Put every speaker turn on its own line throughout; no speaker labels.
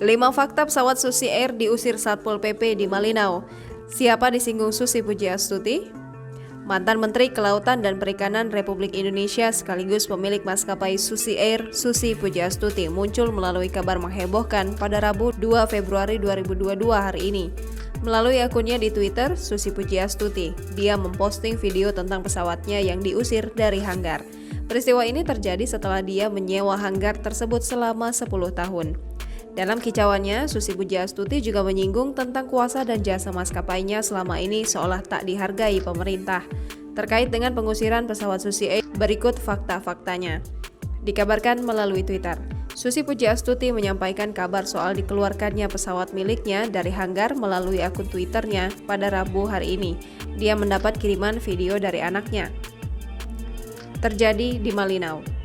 5 fakta pesawat Susi Air diusir Satpol PP di Malinau. Siapa disinggung Susi Pujiastuti? Mantan Menteri Kelautan dan Perikanan Republik Indonesia sekaligus pemilik maskapai Susi Air, Susi Pujiastuti, muncul melalui kabar menghebohkan pada Rabu 2 Februari 2022 hari ini. Melalui akunnya di Twitter, Susi Pujiastuti, dia memposting video tentang pesawatnya yang diusir dari hanggar. Peristiwa ini terjadi setelah dia menyewa hanggar tersebut selama 10 tahun. Dalam kicauannya, Susi Pujiastuti juga menyinggung tentang kuasa dan jasa maskapainya selama ini seolah tak dihargai pemerintah. Terkait dengan pengusiran pesawat Susi Air, berikut fakta-faktanya. Dikabarkan melalui Twitter, Susi Pujiastuti menyampaikan kabar soal dikeluarkannya pesawat miliknya dari hanggar melalui akun Twitternya pada Rabu hari ini. Dia mendapat kiriman video dari anaknya. Terjadi di Malinau.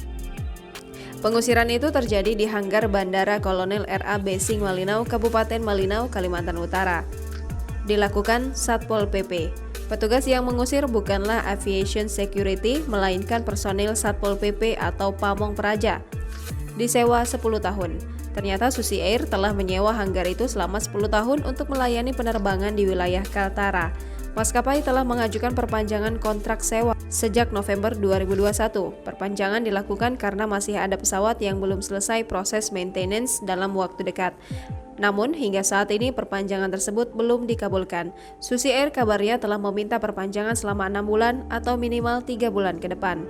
Pengusiran itu terjadi di hanggar Bandara Kolonel R.A. Besing Malinau, Kabupaten Malinau, Kalimantan Utara. Dilakukan Satpol PP. Petugas yang mengusir bukanlah aviation security, melainkan personil Satpol PP atau Pamong Praja. Disewa 10 tahun. Ternyata Susi Air telah menyewa hanggar itu selama 10 tahun untuk melayani penerbangan di wilayah Kaltara. Maskapai telah mengajukan perpanjangan kontrak sewa sejak November 2021. Perpanjangan dilakukan karena masih ada pesawat yang belum selesai proses maintenance dalam waktu dekat. Namun, hingga saat ini perpanjangan tersebut belum dikabulkan. Susi Air kabarnya telah meminta perpanjangan selama 6 bulan atau minimal 3 bulan ke depan.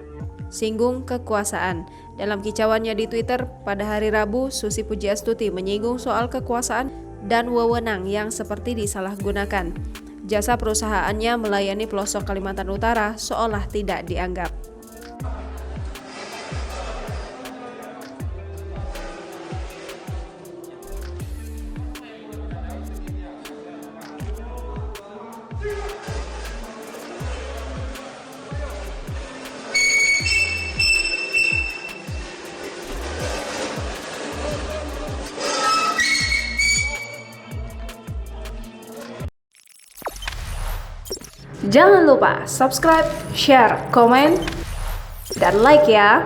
Singgung kekuasaan. Dalam kicauannya di Twitter pada hari Rabu, Susi Pujiastuti menyinggung soal kekuasaan dan wewenang yang seperti disalahgunakan. Jasa perusahaannya melayani pelosok Kalimantan Utara seolah tidak dianggap. Jangan lupa subscribe, share, komen, dan like ya!